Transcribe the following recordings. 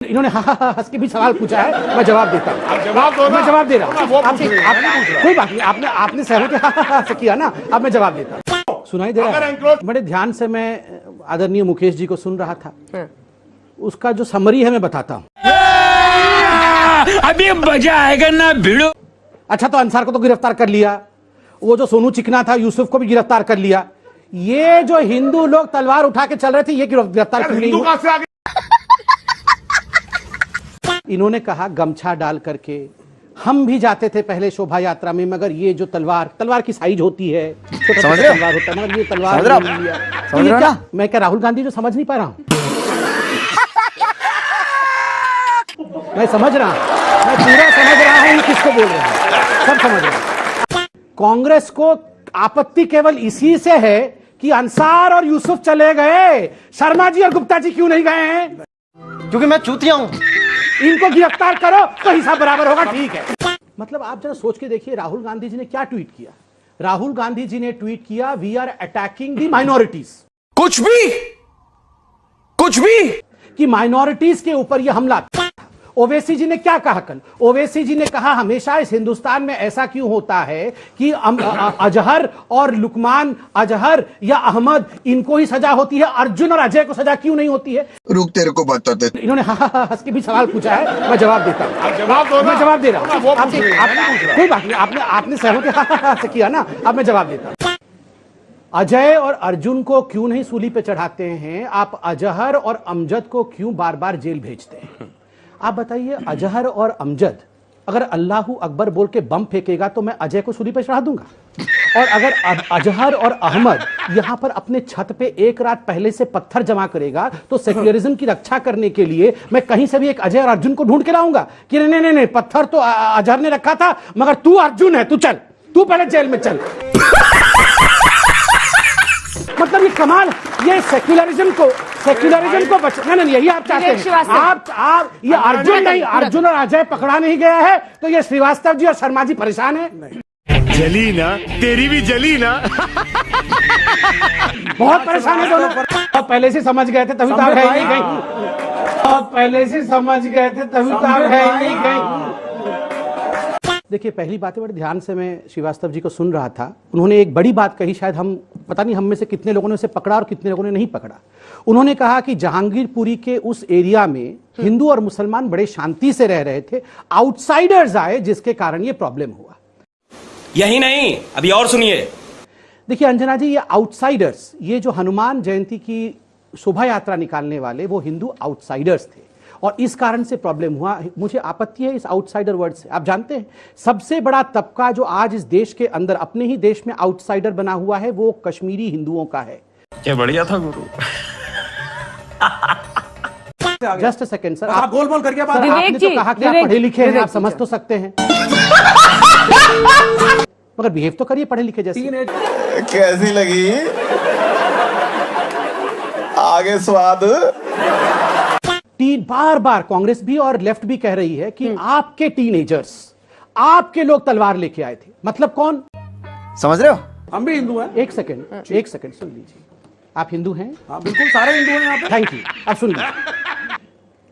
इन्होंने हंस के भी सवाल पूछा है, मैं जवाब देता हूँ। आप जवाब दो ना। मैं जवाब दे रहा हूँ। वो पूछ रहे हैं, मैं पूछ रहा हूं। कोई बात नहीं, आपने सहमति से किया ना, अब मैं जवाब देता हूँ। सुनाई दे रहा है? बड़े ध्यान से मैं आदरणीय मुकेश जी को सुन रहा था। उसका जो समरी है मैं बताता हूँ। अभी मजा आएगा ना भिड़ो। अच्छा, तो अंसार को तो गिरफ्तार कर लिया, वो जो सोनू चिकना था यूसुफ को भी गिरफ्तार कर लिया, ये जो हिंदू लोग तलवार उठा के चल रहे थे ये गिरफ्तार क्यों नहीं हुए? इन्होंने कहा गमछा डाल करके हम भी जाते थे पहले शोभा यात्रा में, मगर ये जो तलवार की साइज होती है, समझ रहे हो? तलवार होता है, मगर ये तलवार समझ रहे हो? नहीं लिया। समझ ये रहे हो क्या? ना? मैं क्या राहुल गांधी जो समझ नहीं पा रहा हूं? मैं समझ रहा हूं, मैं पूरा समझ रहा हूं किसको बोल रहे हैं, सब समझ रहा हूं। कांग्रेस को आपत्ति केवल इसी से है कि अंसार और यूसुफ चले गए, शर्मा जी और गुप्ता जी क्यों नहीं गए हैं? क्योंकि मैं चूतिया हूं। इनको गिरफ्तार करो तो हिसाब बराबर होगा, ठीक है। मतलब आप जरा सोच के देखिए, राहुल गांधी जी ने क्या ट्वीट किया? राहुल गांधी जी ने ट्वीट किया, we are attacking the minorities. कुछ भी कि माइनॉरिटीज के ऊपर यह हमला। ओवैसी जी ने क्या कहा कल? ओवैसी जी ने कहा हमेशा इस हिंदुस्तान में ऐसा क्यों होता है कि अजहर और लुकमान, अजहर या अहमद, इनको ही सजा होती है, अर्जुन और अजय को सजा क्यों नहीं होती है? रुक, तेरे को बताते। इन्होंने हंस के भी सवाल पूछा है, मैं जवाब देता हूँ। आप जवाब दो ना। मैं जवाब दे रहा हूँ। वो पूछ रहे हैं, मैं पूछ रहा हूं। कोई बात नहीं, आपने सहमति से किया ना, अब मैं जवाब देता हूँ। अजय और अर्जुन को क्यों नहीं सूली पे चढ़ाते हैं? आप अजहर और अमजद को क्यों बार बार जेल भेजते हैं? आप बताइए, अजहर और अमजद अगर अल्लाहू अकबर बोल के बम फेंकेगा तो मैं अजय को सूली पे चढ़ा दूंगा, और अगर अजहर और अहमद यहां पर अपने छत पे एक रात पहले से पत्थर जमा करेगा तो सेक्युलरिज्म की रक्षा करने के लिए मैं कहीं से भी एक अजय और अर्जुन को ढूंढ के लाऊंगा कि नहीं नहीं, पत्थर तो अजहर ने रखा था, मगर तू अर्जुन है, तू चल, तू पहले जेल में चल। मतलब ये कमाल, ये सेक्युलरिज्म को बचाना नहीं, यही आप चाहते हैं। आप ये अर्जुन नहीं, अर्जुन और अजय पकड़ा नहीं गया है तो ये श्रीवास्तव जी और शर्मा जी परेशान है। जली ना, तेरी भी जली ना। बहुत परेशान है दोनों। बहुत पहले से समझ गए थे तभी तो आप है ही नहीं। बहुत पहले से समझ गए थे तभी तो आप है ही नहीं। देखिए, पहली बात है, बड़े ध्यान से मैं श्रीवास्तव जी को सुन रहा था। उन्होंने एक बड़ी बात कही, शायद हम पता नहीं हम में से कितने लोगों ने उसे पकड़ा और कितने लोगों ने नहीं पकड़ा। उन्होंने कहा कि जहांगीरपुरी के उस एरिया में हिंदू और मुसलमान बड़े शांति से रह रहे थे, आउटसाइडर्स आए जिसके कारण ये प्रॉब्लम हुआ। यही नहीं, अभी और सुनिए। देखिए अंजना जी, ये आउटसाइडर्स, ये जो हनुमान जयंती की शोभा यात्रा निकालने वाले वो हिंदू आउटसाइडर्स थे और इस कारण से प्रॉब्लम हुआ। मुझे आपत्ति है इस आउटसाइडर वर्ड से। आप जानते हैं सबसे बड़ा तबका जो आज इस देश के अंदर अपने ही देश में आउटसाइडर बना हुआ है वो कश्मीरी हिंदुओं का है। क्या बढ़िया था गुरु। जस्ट अ सेकंड सर, आप गोल-मोल करके बात। आपने तो कहा कि आप पढ़े लिखे हैं, आप समझ तो सकते हैं, मगर बिहेव तो करिए पढ़े लिखे जैसे। कैसी लगी? आगे स्वाद। बार बार कांग्रेस भी और लेफ्ट भी कह रही है कि आपके टीनेजर्स, आपके लोग तलवार लेके आए थे। मतलब कौन? समझ रहे हो? हम भी हिंदू हैं। एक सेकंड सुन लीजिए। आप हिंदू हैं? हाँ, बिल्कुल सारे हिंदू हैं यहाँ पे। Thank you. अब सुन लीजिए,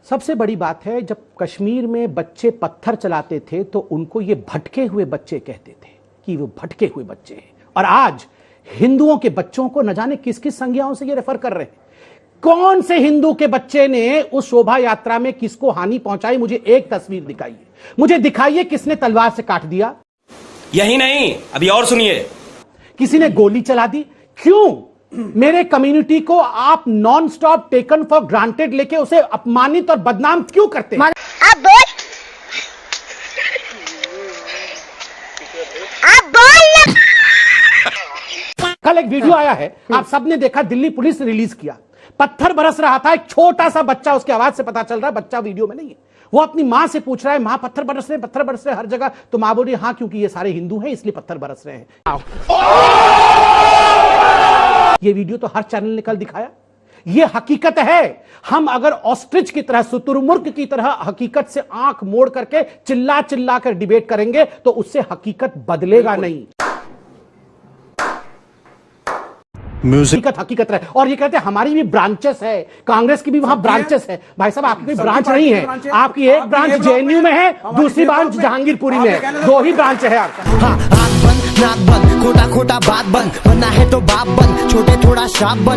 सबसे बड़ी बात है, जब कश्मीर में बच्चे पत्थर चलाते थे तो उनको ये भटके हुए बच्चे कहते थे कि वो भटके हुए बच्चे हैं, और आज हिंदुओं के बच्चों को न जाने किस किस संज्ञाओं से ये रेफर कर रहे हैं। कौन से हिंदू के बच्चे ने उस शोभा यात्रा में किसको हानि पहुंचाई? मुझे एक तस्वीर दिखाइए, मुझे दिखाइए किसने तलवार से काट दिया। यही नहीं, अभी और सुनिए। किसी ने गोली चला दी। क्यों? मेरे कम्युनिटी को आप non stop taken for granted लेके उसे अपमानित और बदनाम क्यों करते हैं? कल एक वीडियो आया है, आप सबने देखा, दिल्ली पुलिस ने रिलीज किया। पत्थर बरस रहा था, एक छोटा सा बच्चा, उसकी आवाज से पता चल रहा है बच्चा वीडियो में नहीं है, वो अपनी मां से पूछ रहा है, मां पत्थर बरस रहे हर जगह, तो मां बोल रही हाँ क्योंकि ये सारे हिंदू हैं इसलिए पत्थर बरस रहे हैं। ये वीडियो तो हर चैनल ने कल दिखाया। ये हकीकत है। हम अगर ऑस्ट्रिच की तरह, शुतुरमुर्ग की तरह हकीकत से आंख मोड़ करके चिल्ला चिल्ला कर डिबेट करेंगे तो उससे हकीकत बदलेगा नहीं। हकीकत रहे। और ये कहते हैं हमारी भी ब्रांचेस है, कांग्रेस की भी वहां ब्रांचेस है। भाई साहब आपकी कोई ब्रांच नहीं है, आपकी एक ब्रांच जेएनयू में है, दूसरी ब्रांच जहांगीरपुरी में है, 2 ही ब्रांच है आपका। हाँ, आँख बंद नाक बंद खोटा खोटा बात बंद बनना है तो बाप बंद छोटे थोड़ा शाप बंद